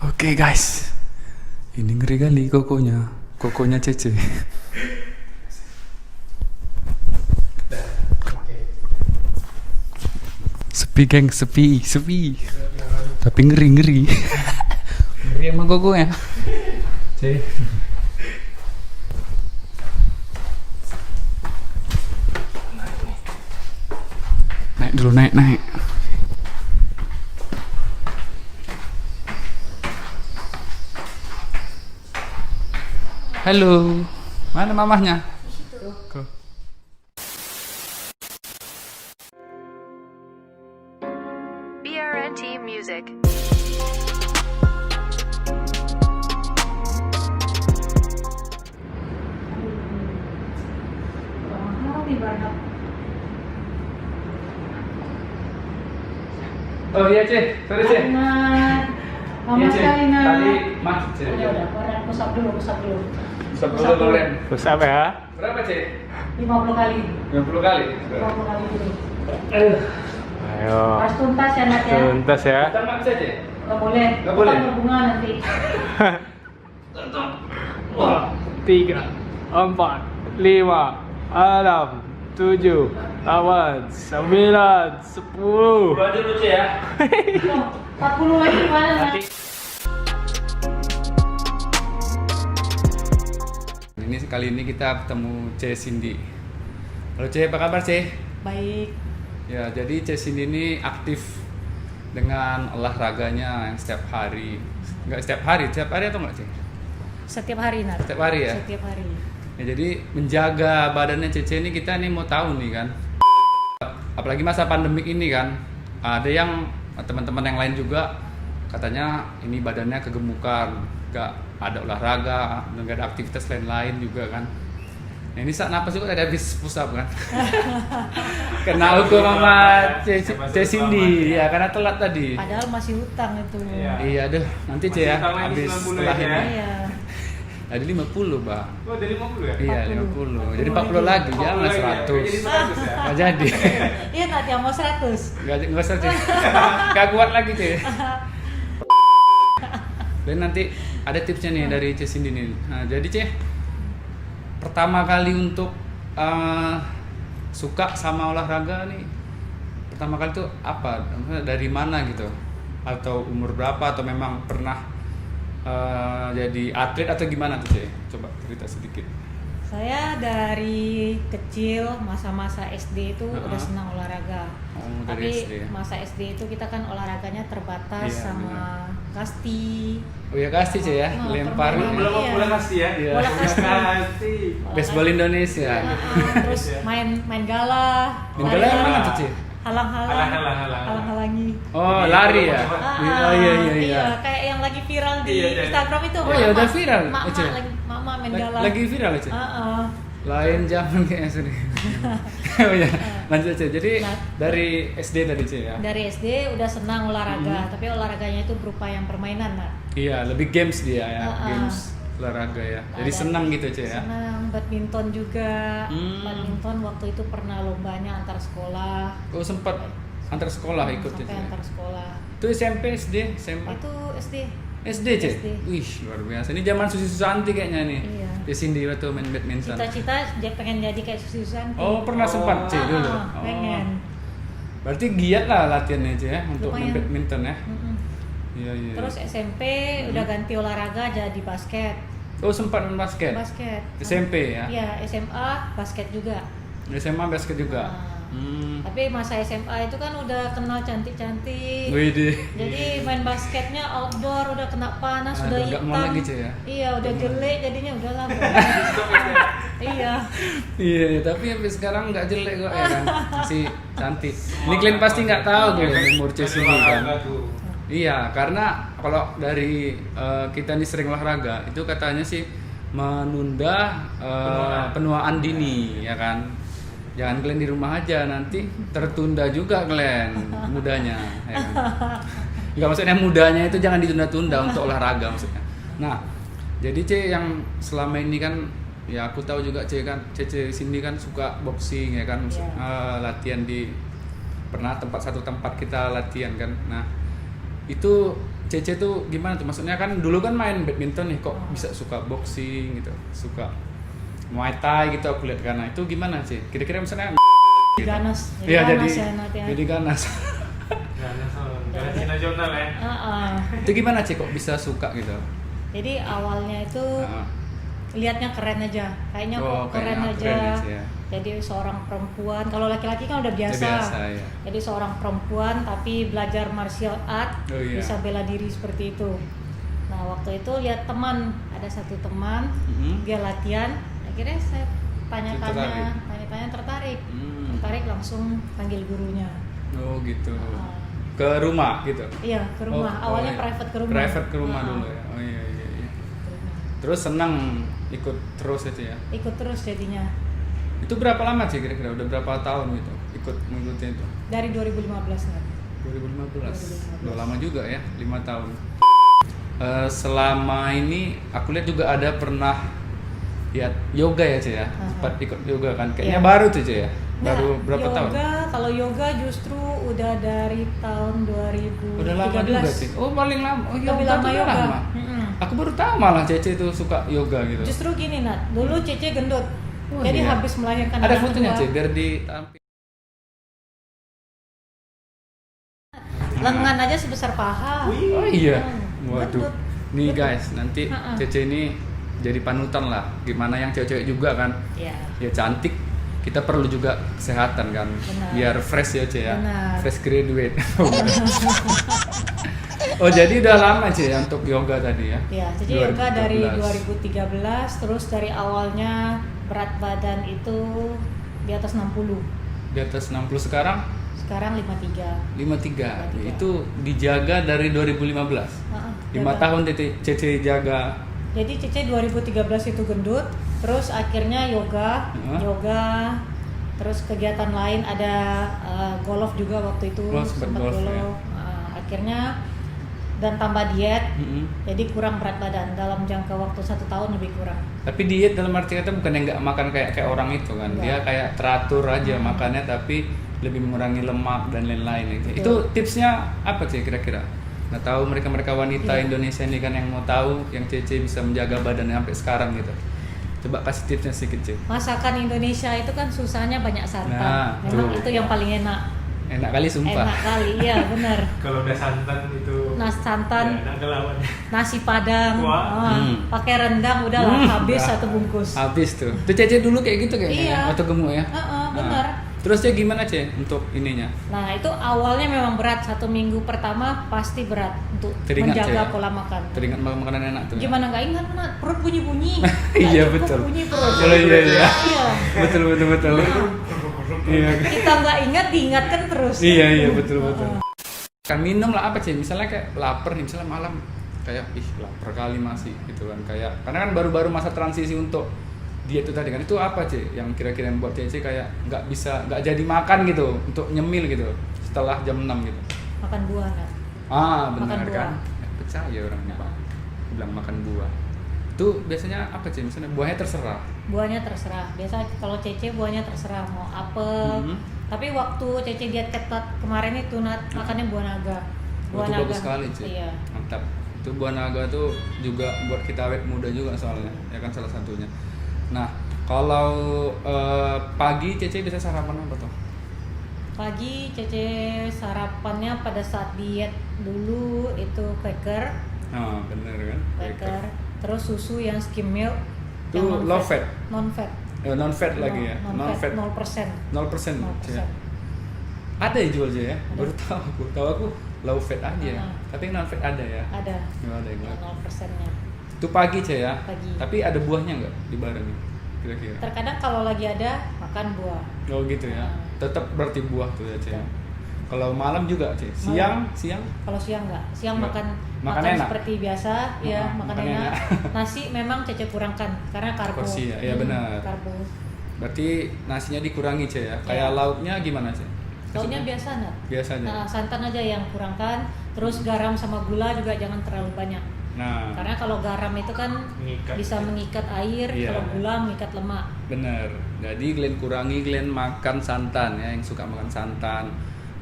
Oke guys, ini ngeri kali kokonya Cece. Sepi geng, sepi. Tapi ngeri. Ngeri emang kokonya. C. Naik dulu, naik. Halo, mana mamahnya? Go. BRNT Music. Oh iya C, sorry C. Lama sekali nak. Tadi macet C. Ya udah, koran pusat dulu. Pusat dulu kalian. Pusat ya? Berapa C? 50 kali. 50 kali. 50 kali dulu. Ayo. Pas tuntas ya nak ya. Tuntas ya. Kita mak saja. Gak boleh. Nggak boleh? Kita berbunga nanti. 3, 4, 5, 6, 7, 8, 9, 10. Dua dulu C ya. Tuh, 40 lagi mana nak? Ini kali ini kita ketemu C Cindy. Halo C, apa kabar C? Baik. Ya, jadi C Cindy ini aktif dengan olahraganya yang setiap hari. Enggak setiap hari atau enggak C? Setiap hari nak. Setiap hari ya? Setiap hari. Ya, jadi menjaga badannya Cece ini kita nih mau tahu nih kan. Apalagi masa pandemik ini kan. Ada yang teman-teman yang lain juga katanya ini badannya kegemukan, gak ada olahraga, gak ada aktivitas lain-lain juga kan. Nah, ini saat napas juga ada habis push up kan. Kena hukum sama Cindy ya karena telat tadi. Padahal masih hutang itu. Iya deh, nanti C ya habis setelah ini. Iya. Tadi 50, Bang. Oh, dari 50 ya? Iya, 50. Jadi 40 lagi, jangan 100. Jadi 100 ya? Nggak jadi. Iya nak, dia mau 100. Nggak usah, Cik. Nggak kuat lagi, Cik. Dan nanti ada tipsnya nih dari Cik Cindy nih. Nah, jadi Cik, pertama kali untuk suka sama olahraga nih, pertama kali tuh apa? Dari mana gitu? Atau umur berapa? Atau memang pernah jadi atlet atau gimana tuh Cik? Coba cerita sedikit. Saya dari kecil masa-masa SD itu udah senang olahraga. Oh, dari Tapi SD ya? masa SD itu kita kan olahraganya terbatas Iya, sama kasti. Oh ya kasih Cik ya, Oh, lempar. permainan. Belum Iya. boleh pasti ya? Iya. Bola kasti. Pasti. Baseball Indonesia. Terus main gala. Main gala yang mana tuh, Cik? Halang-halangi. Oh, lari ya? Oh iya. Kayak yang lagi viral di Iya. Instagram itu. Oh, iya, udah viral, Mama, Ece? mama main gala. Lagi viral aja. Heeh. Lain zaman kayaknya sini. Oh ya, lanjut aja. Jadi Nah. dari SD tadi Cik ya. Dari SD udah senang olahraga, tapi olahraganya itu berupa yang permainan, Nak. Iya, lebih games dia ya, Ah. games olahraga ya. Jadi Ada- senang gitu Cik ya. Senang badminton juga. Hmm. Badminton waktu itu pernah lombanya antar sekolah. Oh, sempat antar sekolah ikut Sampai Cik. antar sekolah. Itu SMP, SD, SMA. Itu SD. SD Cik. SD. Wih, luar biasa. Ini zaman Susi Susanti kayaknya nih. Iya. Di Cindy waktu main badminton. Cita-cita dia pengen jadi kayak Susi Susanti. Oh, pernah sempat Cik dulu. Pengen. Berarti giat lah latihannya Cik ya untuk main Lumayan. badminton ya. Mm-mm. Iya. Terus SMP udah ganti olahraga jadi basket. Oh, sempat main basket. Basket. SMP ya. Iya, SMA basket juga. SMA basket juga. Nah, Hmm. Tapi masa SMA itu kan udah kenal cantik-cantik. Widih. Jadi main basketnya outdoor udah kena panas, Aduh, udah nggak hitam. mau lagi, Cik, ya? Iya, udah jelek jadinya udahlah. Iya. Iya, tapi sampai sekarang nggak jelek kok ya kan. Masih cantik. Ini kalian pasti nggak tahu gue umur Cesi ini kan. Iya, karena kalau dari kita nih sering olahraga, itu katanya sih menunda penuaan dini ya kan. Jangan kalian di rumah aja, nanti tertunda juga kalian mudanya ya kan? Enggak, maksudnya mudanya itu jangan ditunda-tunda untuk olahraga maksudnya. Nah, jadi C yang selama ini kan ya aku tahu juga C kan Cece Cindy kan suka boxing ya kan. Iya. Latihan di pernah satu tempat kita latihan kan. Nah, itu Cece tuh gimana tuh? Maksudnya kan dulu kan main badminton nih, kok bisa suka boxing gitu, suka Muay Thai gitu aku lihat karena itu gimana sih? Kira-kira misalnya gitu. Ganas. Iya jadi ganas ya, Nat, ya. jadi ganas. Ganas nasional ya. Itu gimana sih kok bisa suka gitu? Jadi awalnya itu Heeh. lihatnya keren aja, kayaknya Oh, kok keren kayaknya aja. keren aja ya. Jadi seorang perempuan, kalau laki-laki kan udah biasa. Biasa, ya. Jadi seorang perempuan tapi belajar martial art, Oh, iya. bisa bela diri seperti itu. Nah waktu itu lihat teman, ada satu teman Mhm. dia latihan, akhirnya saya Tertarik. tanya-tanya tertarik, Hmm. tertarik langsung panggil gurunya. Oh gitu. Ah. Ke rumah gitu. Iya ke rumah, Oh, awalnya iya. private ke rumah. Private ke rumah Ah. dulu ya. Oh iya iya iya. Terus senang ikut terus itu ya. Ikut terus jadinya Itu berapa lama sih kira-kira? Udah berapa tahun gitu ikut mengikuti itu? dari 2015 kan. 2015. Udah lama juga ya, 5 tahun. Selama ini aku lihat juga ada pernah lihat yoga ya Cie ya. Sempat ikut yoga kan. Kayaknya Iya. baru tuh Cie ya. Nggak, Baru berapa tahun? Kalau yoga justru udah dari tahun 2013. Udah lama juga sih. Oh, paling lama. Oh, Lebih yoga lama tuh udah yoga. lama. Mm-mm. Aku baru tahu malah Cece itu suka yoga gitu. Justru gini Nat, dulu Cece gendut. Oh, Jadi iya. habis melahirkan Ada anak fotonya kedua, Cie biar ditampil. lengan aja sebesar paha. Oh iya. Hmm, Waduh. gendut. Nih Gendut. guys, nanti Ha-ha. Cece ini jadi panutan lah. Gimana yang cewek-cewek juga kan? Iya. Ya cantik. Kita perlu juga kesehatan kan. Benar. Biar fresh ya Cie ya. Benar. Fresh graduate. Oh, jadi udah lama Cie ya untuk yoga tadi ya. Ya, jadi yoga dari 2013. 2013, terus dari awalnya berat badan itu di atas 60. Di atas 60 sekarang Sekarang 53. 53. 53. Itu dijaga dari 2015. Heeh, 5 jaga. tahun Cece jaga. Jadi Cece 2013 itu gendut, terus akhirnya yoga, terus kegiatan lain ada golf juga waktu itu, Oh, sempat golf, ya. Akhirnya dan tambah diet, Mm-mm. jadi kurang berat badan dalam jangka waktu 1 tahun lebih kurang. Tapi diet dalam arti kata bukan yang nggak makan kayak orang itu kan. Enggak. Dia kayak teratur aja makannya tapi lebih mengurangi lemak dan lain-lain. Betul. Itu tipsnya apa sih kira-kira? Nggak tahu mereka wanita Iya. Indonesia ini kan yang mau tahu yang Cece bisa menjaga badannya sampai sekarang gitu. Coba kasih tipsnya sedikit Cece. Masakan Indonesia itu kan susahnya banyak santan. Nah, Memang tuh. itu yang paling enak. Enak kali sumpah. Enak kali, iya benar. Kalau udah santan itu Santan, ya, enak lawannya. nasi padang, Wah. pakai rendang udahlah habis Udah. satu bungkus. Habis tuh. Itu Cece dulu kayak gitu kayaknya Iya. ya? Atau gemuk ya? Benar. Terus ya gimana Ce untuk ininya? Nah itu awalnya memang berat, 1 minggu pertama pasti berat untuk Teringat, menjaga Cek, ya? pola makan. Teringat makan makanan enak tuh. ya? Gimana nggak ingat Nat? Perut bunyi-bunyi. Iya, Nggak cukup betul. Bunyi perut. Oh iya iya. Iya. Betul. Iya. Kita nggak ingat diingatkan terus. Iya betul. Kan minum lah apa sih? Misalnya kayak lapar nih, misalnya malam kayak lapar kali masih gitu kan kayak karena kan baru-baru masa transisi untuk diet itu tadi kan itu apa sih yang kira-kira yang buat Cece kayak nggak jadi makan gitu untuk nyemil gitu setelah jam 6 gitu. Makan buah Nat. Benar Makan buah. kan? Percaya orangnya Pak. Bilang makan buah. Itu biasanya apa sih? Misalnya buahnya terserah. Buahnya terserah. Biasa kalau Cece buahnya terserah mau apel. Mhm. Tapi waktu Cece diet ketat kemarin itu Nat makannya buah naga. Itu bagus sekali sih. Iya. Mantap. Itu buah naga tuh juga buat kita awet muda juga soalnya. Ya kan salah satunya. Nah, kalau pagi Cece bisa sarapan apa tuh? Pagi Cece sarapannya pada saat diet dulu itu quaker, Nah, bener kan? quaker, terus susu yang skim milk. Itu yang low fat. Non-fat. Non-fat lagi ya? Non-fat. 0%. 0%. 0%. Cie. Ada ya jual Cie ya? Ada. Baru tahu aku. Tahu aku low fat aja ya. Ah. Tapi non fat ada ya? Ada. Nggak ada yang Yang 0%-nya. Itu pagi Cie ya? Pagi. Tapi ada buahnya nggak di bareng kira-kira? Terkadang kalau lagi ada makan buah. Oh gitu ya. Ah. Tetap berarti buah tuh ya Cie. Iya. Kalau malam juga Cie. Malam. Siang? Kalau siang enggak. Siang Nggak. makan Makan enak? seperti biasa, ya makan makan enak. enak. Nasi memang Cece kurangkan karena karbo. Porsi ya, iya benar. Karbo. Berarti nasinya dikurangi Cie ya. Iya. Kayak lauknya gimana Cie? Lauknya Maksudnya? biasa Nat. Biasanya. Nah, santan aja yang kurangkan, terus garam sama gula juga jangan terlalu banyak. Nah, Karena kalau garam itu kan Mengikat. bisa mengikat air, Iya. kalau gula mengikat lemak. bener. Jadi kalian kurangi, kalian makan santan ya, yang suka makan santan.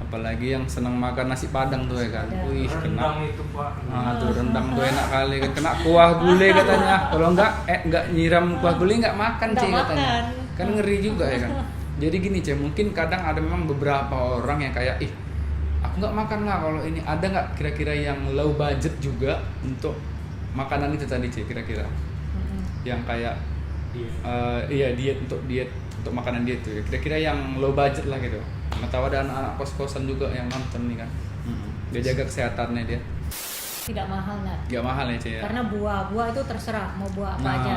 Apalagi yang senang makan nasi padang tuh ya kan. Padang. Wih, Rendang kena. itu Pak. Tuh rendang tuh enak kali kan, kena kuah gulai katanya. Kalau enggak nyiram kuah gulai enggak makan Nggak Cek katanya. makan. Kan ngeri juga ya kan. Jadi gini Cek, mungkin kadang ada memang beberapa orang yang kayak aku nggak makan lah kalau ini. Ada nggak kira-kira yang low budget juga untuk makanan itu tadi Cek, kira-kira? Yang kayak Iya. diet untuk makanan diet tuh. Kira-kira yang low budget lah gitu. Nggak tahu ada anak-anak kos-kosan juga yang nonton nih kan. Dia jaga kesehatannya dia. Tidak mahal Nat. Nggak mahal ya Cek ya. Karena buah itu terserah mau buah apa aja.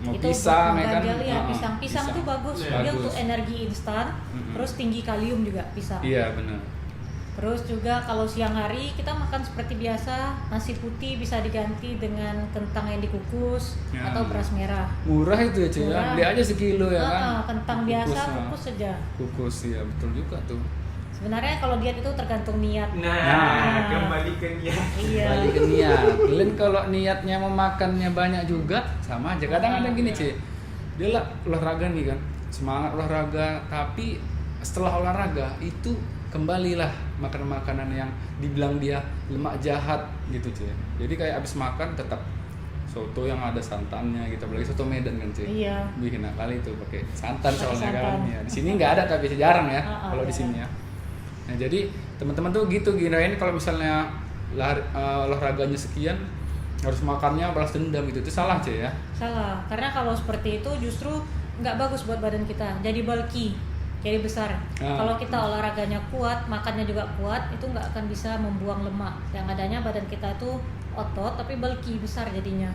Mau Itu pisang buat ya kan. mengganjal, ya, pisang itu bagus. Iya. Dia Bagus. untuk energi instan, terus tinggi kalium juga pisang. Iya benar. Terus juga kalau siang hari kita makan seperti biasa, nasi putih bisa diganti dengan kentang yang dikukus Ya. atau beras merah. Murah itu ya Cek ya. Murah. Beli aja sekilo ya kan. Kentang biasa kukus saja. Kukus ya, betul juga tuh. Sebenarnya kalau diet itu tergantung niat. Nah, kembali ke niat. Iya. Balik ke niat. Kalian kalau niatnya mau makannya banyak juga sama aja. Kadang ada gini Cek. Dia lah olahraga nih kan. Semangat olahraga, tapi setelah olahraga itu kembalilah makan makanan yang dibilang dia lemak jahat gitu Cek. Jadi kayak abis makan tetap soto yang ada santannya gitu, apalagi soto Medan kan Cek. Iya. Bikin kali itu pakai santan Pakai soalnya santan. kan. Ya, di sini nggak ada tapi jarang ya kalau di jarang. sini ya. Nah, jadi teman-teman tuh gitu kirain kalau misalnya olahraganya sekian harus makannya balas dendam gitu. Itu salah Cek ya. Salah, karena kalau seperti itu justru nggak bagus buat badan kita. Jadi bulky, jadi besar. Kalau kita olahraganya kuat, makannya juga kuat, itu nggak akan bisa membuang lemak. Yang adanya badan kita tuh otot tapi bulky, besar jadinya.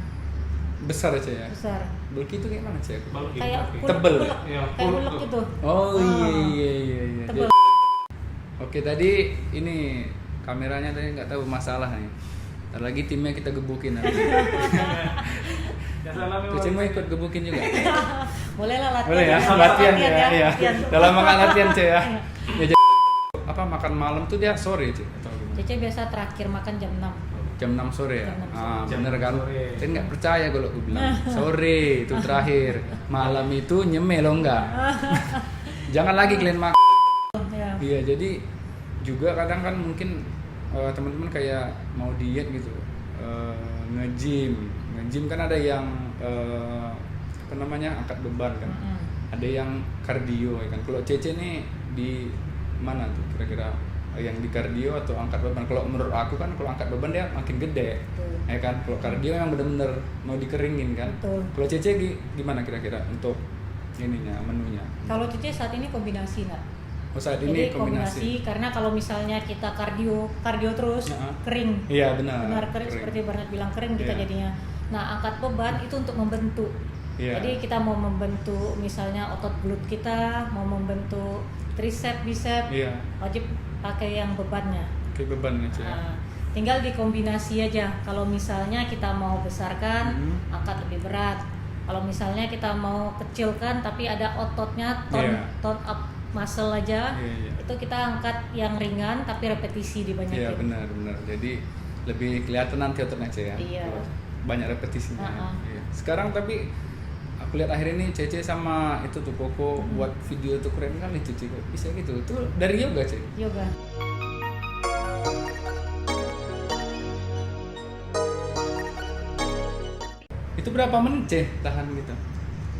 Besar ya Cek ya. Besar. Bulky itu kayak mana Cek? Bulky, Kayak bulky. Tebel ya? ulek, Iya, kayak ulek ulek tuh. gitu. Oh iya. Tebel. Oke tadi ini kameranya tadi nggak tahu masalah nih. Ntar lagi timnya kita gebukin nanti. Ya salah memang. Cece mau ikut gebukin juga? Boleh lah latihan. Boleh ya, Sama latihan ya. Iya. latihan. Dalam makan latihan Cek ya. Ya apa makan malam tuh dia sore Cek atau gimana? Cece biasa terakhir makan jam 6. Jam 6 sore ya? Jam 6 Ah, Jam bener 6 kan? sore. Saya nggak percaya kalau aku bilang sore itu terakhir. Malam itu nyemil loh enggak? Jangan lagi kalian makan. Ya. Iya, jadi juga kadang kan mungkin teman-teman kayak mau diet gitu, nge-gym kan ada yang apa namanya angkat beban kan, ada yang kardio ya kan. Kalau Cece nih di mana tuh kira-kira yang di kardio atau angkat beban? Kalau menurut aku kan kalau angkat beban dia makin gede, Betul. ya kan. Kalau kardio yang bener-bener mau dikeringin kan. Betul. Kalau Cece gimana kira-kira untuk ininya menunya? Kalau Cece saat ini kombinasi nak. Oh saat Jadi ini kombinasi. karena kalau misalnya kita kardio terus Ya. kering. Iya benar. Benar kering seperti Bernard bilang kering kita Iya. jadinya. Nah, angkat beban itu untuk membentuk. Iya. Jadi kita mau membentuk misalnya otot glut kita, mau membentuk tricep, bicep, Iya. wajib pakai yang bebannya. Kayak beban aja. Nah, tinggal dikombinasi aja. Kalau misalnya kita mau besarkan, angkat lebih berat. Kalau misalnya kita mau kecilkan tapi ada ototnya, Iya. tone up muscle aja, Iya. itu kita angkat yang ringan tapi repetisi dibanyakin. Iya benar. Jadi lebih kelihatan nanti ototnya Cece ya. Iya. Banyak repetisinya. Uh-uh. Iya. Sekarang tapi aku lihat akhir ini Cece sama itu tuh Koko buat video tuh keren kali Cece, kok bisa gitu. Itu dari yoga Cece. Yoga. Itu berapa menit Cece tahan gitu?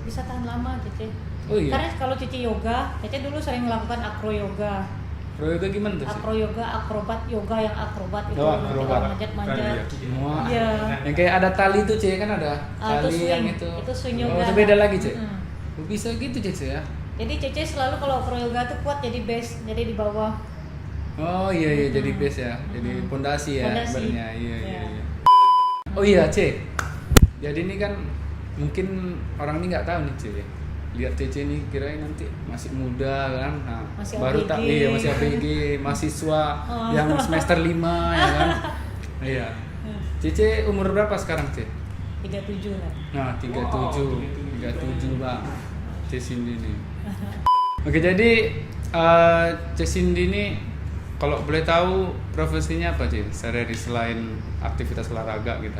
Bisa tahan lama Cece. Oh iya. Karena kalau Cece yoga, Cece dulu sering melakukan acro yoga. Pro yoga gimana tuh Cece? Acro yoga, akrobat yoga yang akrobat itu Oh, yang akrobat. kita manjat-manjat. Semua. Iya. Yang kayak ada tali tuh Cece kan ada. Ah, itu Tali swing. yang itu. Itu swing Oh, yoga. itu beda lagi Cece. Mm-mm. Oh, bisa gitu Cece ya. Jadi Cece selalu kalau acro yoga tuh kuat jadi base, jadi di bawah. Oh iya jadi base ya, jadi pondasi ya Pondasi. sebenarnya. Iya. Iya. Oh iya C. Jadi ini kan mungkin orang ini nggak tahu nih C. Lihat Cece nih kirain nanti masih muda kan, nah, Masih baru ABG. tak iya masih ABG, mahasiswa yang semester 5 ya kan. Iya. Cece umur berapa sekarang C? 37 lah. Nah 37, Wow, 37 bang. C Cindy nih. Oke jadi C Cindy ini kalau boleh tahu profesinya apa sih sehari-hari selain aktivitas olahraga kita?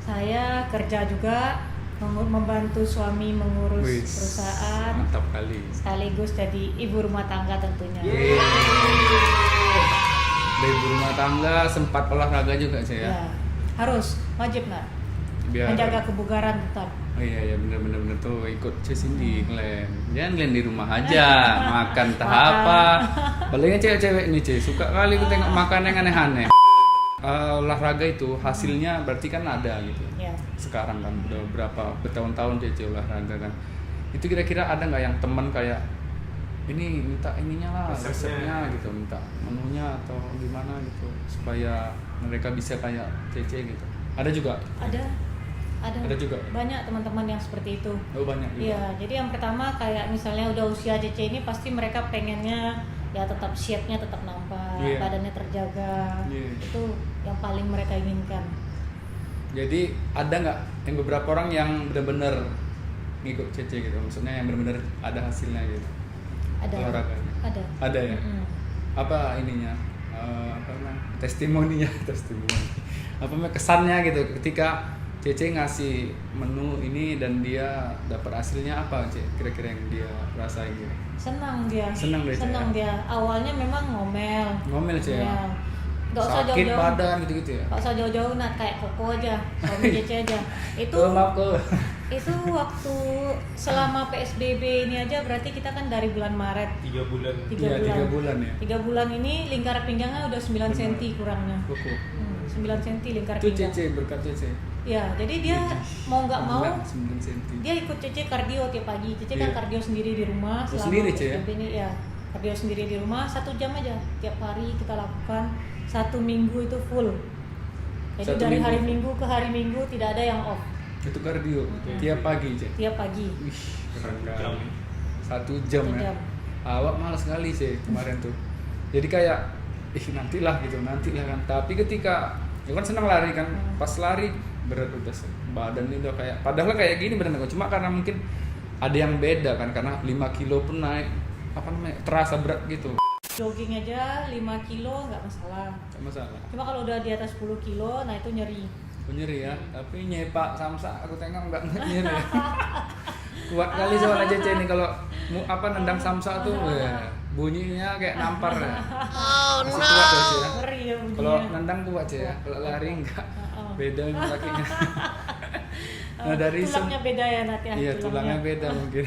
Saya kerja juga membantu suami mengurus Wih, perusahaan mantap kali. sekaligus jadi ibu rumah tangga tentunya. Yeay. tangga sempat olahraga juga sih ya. Ya, harus wajib nak Biar menjaga kebugaran tetap. Oh iya bener tuh ikut Cindy Glenn. Jangan Glenn di rumah aja makan entah apa. Palingnya cewek-cewek nih suka kali aku tengok makan yang aneh-aneh. Olahraga itu hasilnya berarti kan ada gitu. Ya. Sekarang kan udah bertahun-tahun olahraga kan. Itu kira-kira ada nggak yang teman kayak ini minta ininya lah resepnya gitu, minta menunya atau gimana gitu supaya mereka bisa kayak Cece gitu. Ada juga? Ada juga. Banyak teman-teman yang seperti itu. Oh banyak juga. Iya, jadi yang pertama kayak misalnya udah usia Cece ini pasti mereka pengennya ya tetap shape-nya tetap nampak, badannya terjaga. Itu yang paling mereka inginkan. Jadi ada nggak yang beberapa orang yang benar-benar ngikut Cece gitu, maksudnya yang benar-benar ada hasilnya gitu? Olahraganya. Ada ya. Apa ininya? Apa namanya? Testimoni. Apa namanya kesannya gitu ketika Cece ngasih menu ini dan dia dapat hasilnya apa Cece? Kira-kira yang dia rasain gitu? Senang dia. Senang dia. Awalnya memang ngomel Cece ya. Gak usah sakit jauh-jauh. badan gitu ya. Gak usah jauh-jauh kayak Koko aja, suami Cece aja. Itu itu waktu selama PSBB ini aja berarti kita kan dari bulan Maret 3 bulan. 3 bulan ya. 3 bulan ini lingkar pinggangnya udah 9 cm kurangnya. 9 cm lingkar Itu pinggang. Cece berkat Cece. Ya, jadi dia mau nggak mau 9 cm. dia ikut Cece kardio tiap pagi. Cece kan kardio sendiri di rumah selama sendiri, Ce, ya? PSBB ini ya. Kardio sendiri di rumah 1 jam aja tiap hari kita lakukan. 1 minggu itu full. Jadi dari hari Minggu ke hari Minggu tidak ada yang off. Itu kardio tiap pagi Cece. Tiap pagi. Wih, keren kali. 1 jam 1 ya. jam. Awak malas sekali sih kemarin tuh. Jadi kayak nantilah kan. Tapi ketika ya kan senang lari kan, pas lari berat udah badan ini udah kayak padahal kayak gini benar cuma karena mungkin ada yang beda kan karena 5 kilo pun naik terasa berat gitu. Jogging aja 5 kilo nggak masalah. Cuma kalau udah di atas 10 kilo, nah itu nyeri. Nyeri ya, tapi nyepak samsa aku tengok nggak nyeri. Kuat kali soalnya Cece ini kalau nendang samsa tuh ya, bunyinya kayak nampar ya. Masih kuat ya. Ngeri ya bunyinya. Kalau nendang kuat ya, kalau lari enggak. Beda ini kakinya. Nah dari tulangnya beda ya Nat ya. Iya tulangnya beda mungkin.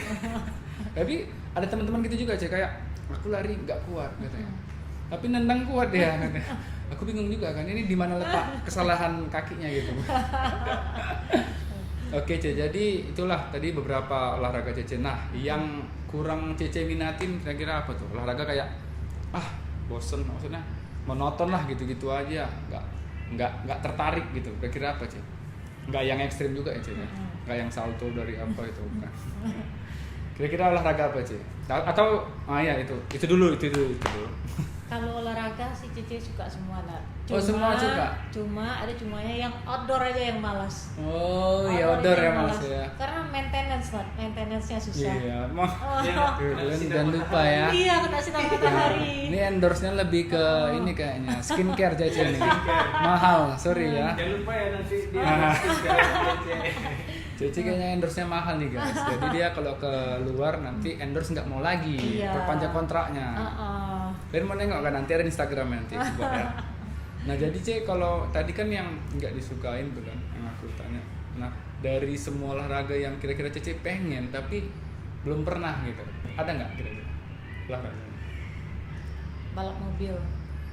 Tapi ada teman-teman gitu juga Cek kayak aku lari nggak kuat katanya. Tapi nendang kuat ya katanya. Aku bingung juga kan ini di mana letak kesalahan kakinya gitu. Oke Cece, jadi itulah tadi beberapa olahraga Cece. Nah, yang kurang Cece minatin kira-kira apa tuh? Olahraga kayak bosen maksudnya monoton lah gitu-gitu aja, nggak tertarik gitu. Kira-kira apa Cece? Nggak yang ekstrim juga ya Cece? Nggak yang salto dari apa itu bukan? Kira-kira olahraga apa Cece? Atau ya itu dulu. Kalau olahraga sih Cece suka semua lah. Semua suka? Cuma adanya yang outdoor aja yang malas. Oh iya outdoor ya malas ya. Karena maintenance-nya susah. Iya, jangan lupa ya. Iya, kena sinar matahari. Ini endorse-nya lebih ke ini kayaknya skincare Cece nih. Mahal, sorry ya. Jangan lupa ya nanti dia Cece kayaknya endorse-nya mahal nih guys. Jadi dia kalau ke luar nanti endorse nggak mau lagi, perpanjang kontraknya. Dan mau nengok kan nanti ada Instagramnya nanti buat ya. Nah jadi Cek kalau tadi kan yang nggak disukain tuh kan yang aku tanya. Nah dari semua olahraga yang kira-kira Cece pengen tapi belum pernah gitu, ada nggak kira-kira olahraga? Balap mobil.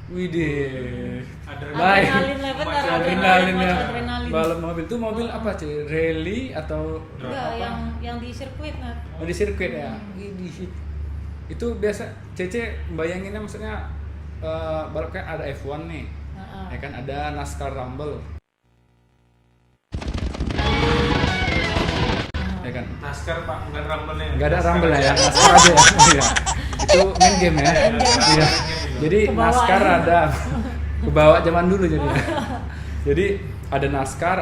Widih. Adrenalin lah benar. Adrenalin ya. Adrenalin. Balap mobil tuh mobil apa Cek? Rally atau enggak apa? yang di sirkuit Nat. Oh di sirkuit ya. Widih. Itu biasa Cece bayanginnya maksudnya balap kayak ada F1 nih. Ya kan ada NASCAR Rumble. Ya kan? NASCAR Pak, bukan Rumble-nya. Enggak ada Rumble ya, NASCAR aja ya. Iya. Itu main game ya. Iya. Jadi NASCAR ada kebawa zaman dulu jadi. Jadi ada NASCAR,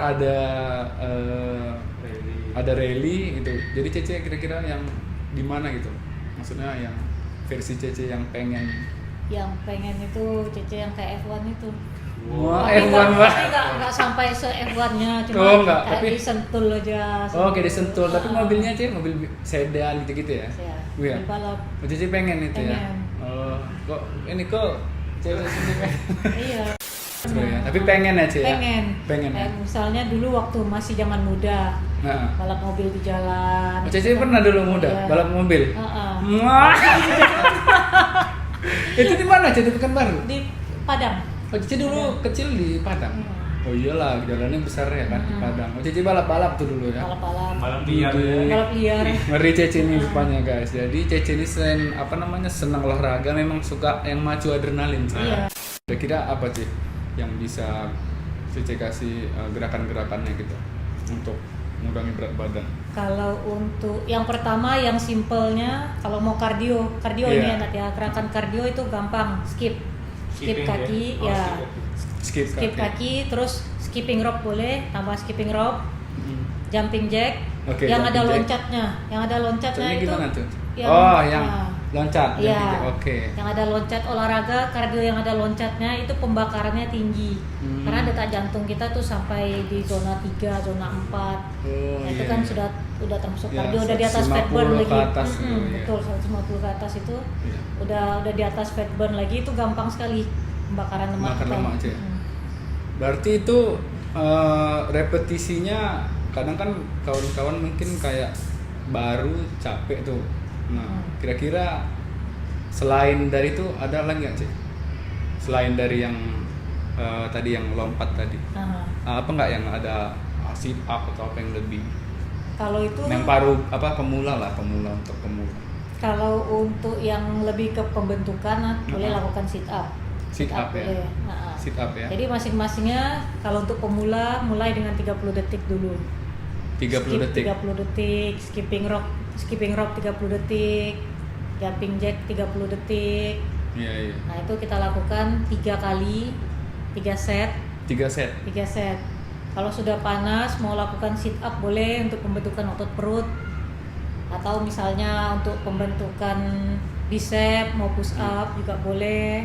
ada rally gitu. Jadi Cece kira-kira yang di mana gitu? Maksudnya yang versi Cece yang pengen itu Cece yang kayak F1 itu. Wah, Tapi F1 Mbak. enggak sampai se-F1-nya, cuma Enggak, kayak tapi disentul aja. Oh, kayak disentul, tapi mobilnya Cece mobil sedan gitu-gitu ya. Iya. Balap. Cece pengen itu ya. Pengen. Oh, kok ini kok cewek sini pengen. Iya. Ya. Tapi pengen aja ya. Pengen. Kayak misalnya dulu waktu masih zaman muda, Nah. balap mobil di jalan. Cece pernah dulu muda Iya. balap mobil. Heeh. Wah. Itu di mana Cece? Pekanbaru? Di Padang. Oh, Cece dulu kecil di Padang. Oh iyalah, jalannya besar ya kan di Padang. Oh, Cece balap-balap tuh dulu ya. Balap-balap. Malam liar ya. Balap liar. Ngeri Cece ini rupanya guys. Jadi Cece ini selain senang olahraga, memang suka yang macu adrenalin sih. Iya. Kira-kira apa sih yang bisa Cece kasih gerakan-gerakannya gitu untuk mengurangi berat badan? Kalau untuk yang pertama yang simpelnya, kalau mau kardio Iya. ini enak ya. Gerakan kardio itu gampang, skip Skipping kaki ya? Oh, ya. skip. Skip Kaki, terus skipping rope boleh, tambah skipping rope, Mm. jumping jack, Oke, yang ada jumping jack. loncatnya Caranya itu gimana tuh? yang- Oh, yang nah, loncat. iya. jumping jack. Oke. yang ada loncat olahraga kardio yang ada loncatnya itu pembakarannya tinggi. Hmm. Karena detak jantung kita tuh sampai di zona 3, zona 4. Oh, Nah, itu iya, kan iya. sudah termasuk Ya, kardio, udah di atas fat 150 burn ke lagi. atas gitu, ya. Betul, 150 ke atas itu Iya. udah di atas fat burn lagi, itu gampang sekali pembakaran lemak. Bakar kita. lemak aja ya? Hmm. Berarti itu repetisinya kadang kan kawan-kawan mungkin kayak baru capek tuh. Nah, kira-kira selain dari itu ada lagi nggak Cik? Selain dari yang tadi yang lompat tadi, Aha. apa nggak yang ada sit up atau apa yang lebih? Kalau itu Yang pemula untuk pemula. kalau untuk yang lebih ke pembentukan boleh lakukan sit up. Sit up ya? boleh. Nah, Sit up ya. Jadi masing-masingnya kalau untuk pemula mulai dengan 30 detik dulu. 30 Skip detik. 30 detik, skipping rope 30 detik, jumping jack 30 detik. Iya, iya. Nah, itu kita lakukan 3 kali, 3 set. 3 set. 3 set. Kalau sudah panas mau lakukan sit up boleh untuk pembentukan otot perut, atau misalnya untuk pembentukan bicep mau push up juga boleh.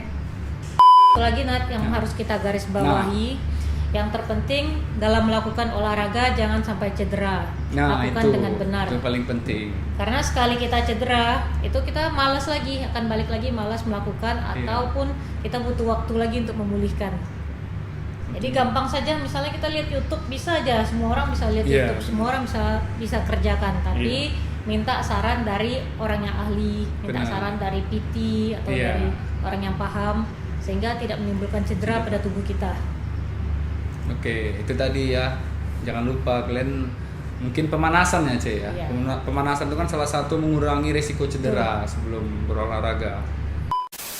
Satu lagi Nat yang harus kita garis bawahi, yang terpenting dalam melakukan olahraga jangan sampai cedera. Nah, Lakukan itu dengan benar. itu paling penting. Karena sekali kita cedera, itu kita malas lagi, akan balik lagi malas melakukan, Iya. ataupun kita butuh waktu lagi untuk memulihkan. Jadi gampang saja, misalnya kita lihat YouTube bisa aja, semua orang bisa lihat Iya. YouTube, semua orang bisa kerjakan, tapi minta saran dari orang yang ahli, minta Benar. saran dari PT atau Iya. dari orang yang paham, sehingga tidak menimbulkan cedera pada tubuh kita. Oke, itu tadi ya. Jangan lupa kalian mungkin pemanasan ya, Cek ya. Iya. Pemanasan itu kan salah satu mengurangi risiko cedera sebelum berolahraga.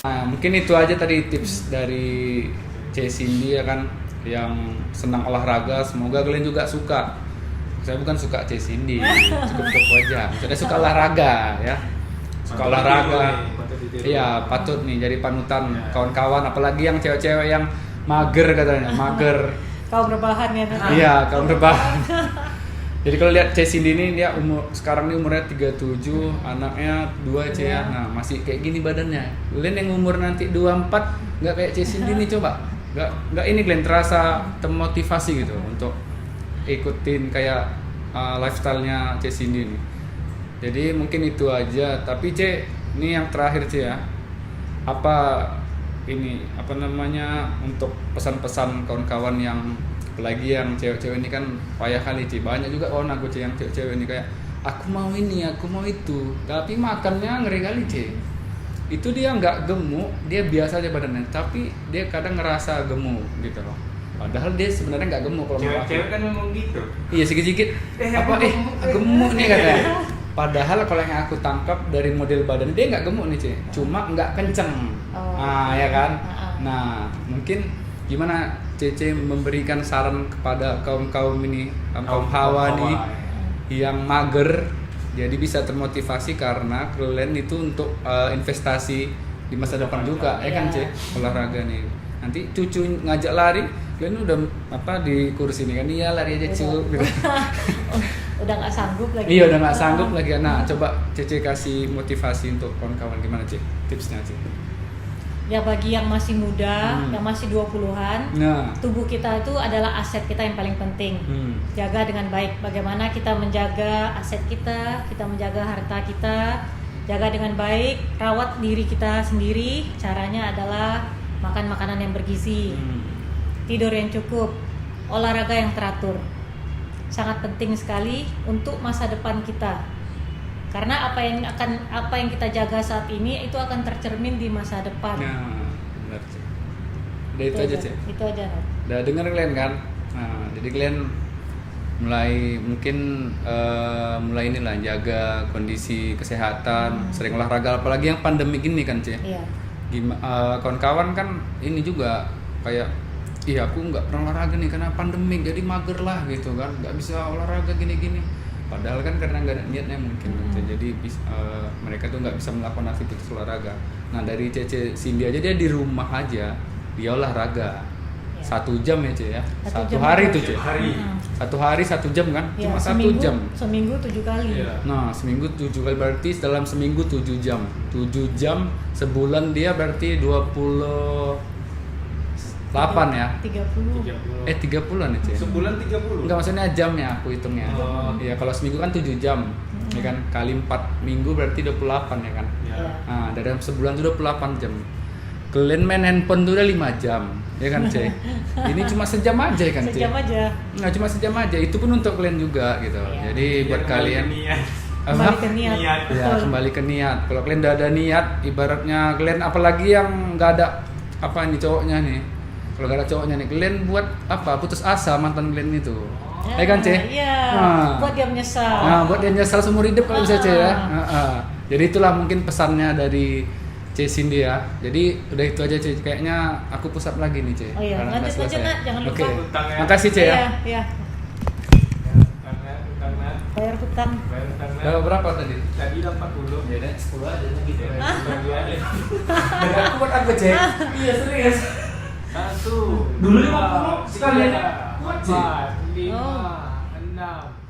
Nah, mungkin itu aja tadi tips dari Cek Cindy ya kan, yang senang olahraga. Semoga kalian juga suka. Saya bukan suka Cek Cindy, cukup aja. Saya suka olahraga ya. Suka olahraga. Iya, patut nih jadi panutan kawan-kawan, apalagi yang cewek-cewek yang mager katanya, mager. Kau berbahan ya Nat? Iya, kaum rebahan. Jadi kalau lihat Cek Cindy ini, dia sekarang ini umurnya 37, anaknya 2 Cek ya. Nah, masih kayak gini badannya. Kalian yang umur nanti 24 nggak kayak Cek Cindy nih, coba. Nggak ini kalian terasa termotivasi gitu untuk ikutin kayak lifestyle-nya Cek Cindy ini. Jadi mungkin itu aja, tapi Cek, ini yang terakhir Cek ya. Apa namanya untuk pesan-pesan kawan-kawan yang apalagi yang cewek-cewek ini kan payah kali Ci, banyak juga kawan aku Ci yang cewek-cewek ini kayak aku mau ini, aku mau itu, tapi makannya ngeri kali Ci. Itu dia nggak gemuk, dia biasa aja badannya, tapi dia kadang ngerasa gemuk gitu loh. Padahal dia sebenarnya nggak gemuk kalau menurut aku. Cewek-cewek kan memang gitu. Iya sedikit-sedikit gemuk nih katanya. Padahal kalau yang aku tangkap dari model badan dia nggak gemuk nih Ci, cuma nggak kenceng. Ya kan. Nah mungkin gimana Cece memberikan saran kepada kaum ini, kaum hawa nih yang mager, jadi bisa termotivasi karena kalian itu untuk investasi di masa depan juga, ya kan Cek, olahraga nih. Nanti cucu ngajak lari, kalian udah di kursi ini kan, iya lari aja cu. Gitu. Udah nggak sanggup lagi. Iya udah nggak sanggup lagi. Nah coba Cece kasih motivasi untuk kawan-kawan gimana Cek, tipsnya Cek. Ya bagi yang masih muda, yang masih 20-an, Nah. tubuh kita itu adalah aset kita yang paling penting. Jaga dengan baik. Bagaimana kita menjaga aset kita menjaga harta kita, jaga dengan baik, rawat diri kita sendiri. Caranya adalah makan makanan yang bergizi. tidur yang cukup, olahraga yang teratur. Sangat penting sekali untuk masa depan kita. Karena apa yang kita jaga saat ini itu akan tercermin di masa depan. Nah, benar Cek. Udah itu aja Cek. Itu aja. Rat. Udah dengar kalian kan? Nah, jadi kalian mulai mungkin mulai inilah jaga kondisi kesehatan, sering olahraga, apalagi yang pandemi gini kan Cek. Iya. Kawan-kawan kan ini juga kayak iya aku nggak pernah olahraga nih karena pandemi jadi mager lah gitu kan, nggak bisa olahraga gini-gini, padahal kan karena nggak ada niatnya mungkin gitu. Jadi mereka tuh nggak bisa melakukan aktivitas olahraga. Nah dari Cece Cindy aja dia di rumah aja dia olahraga 1 jam ya Cece ya, 1 1 jam hari aja. tuh Cece, 1 hari 1 jam kan, Ya, cuma 1 jam. Seminggu 7 kali. Iya. Nah, seminggu 7 kali berarti dalam seminggu 7 jam. 7 jam sebulan dia berarti 28 ya. 30. 30. 30-an ya, Cek? Sebulan 30. Enggak, maksudnya jamnya aku hitungnya. Oh. Iya, kalau seminggu kan 7 jam. Ya kan? Kali 4 minggu berarti 28 ya kan? Ya. Nah, dalam sebulan itu 28 jam. Kalian main handphone tuh udah 5 jam. Ya kan, Cek? Ini cuma sejam aja kan, Cek? Sejam aja. Nah, cuma sejam aja. Itu pun untuk kalian juga gitu. Iya. Jadi buat Kembali kalian ke niat. Kembali ke niat. Niat. Ya, Betul. kembali ke niat. Kalau kalian udah ada niat, ibaratnya kalian apalagi yang nggak ada apa nih cowoknya nih. Kalau nggak ada cowoknya nih, kalian buat apa? Putus asa mantan kalian itu. Ya kan, Cek? Iya. Nah. Buat dia menyesal. Nah, buat dia nyesal seumur hidup kalau bisa, Cek ya. Jadi itulah mungkin pesannya dari C Cindy ya. Jadi udah itu aja, Cek. Kayaknya aku push up lagi nih, Cek. Oh iya, Karena lanjut nggak aja, selesai. Nak. Jangan lupa. Oke. Utang ya. Makasih, Cek ya. Iya, iya. Karena Bayar hutang. Udah berapa tadi? tadi 80. Ya udah 10 aja gitu. Bagi aja. Aku buat apa, Cek? Iya, serius. 1. Dulu 50 sekalian. Kuat sih. 4, 5, Oh. 6.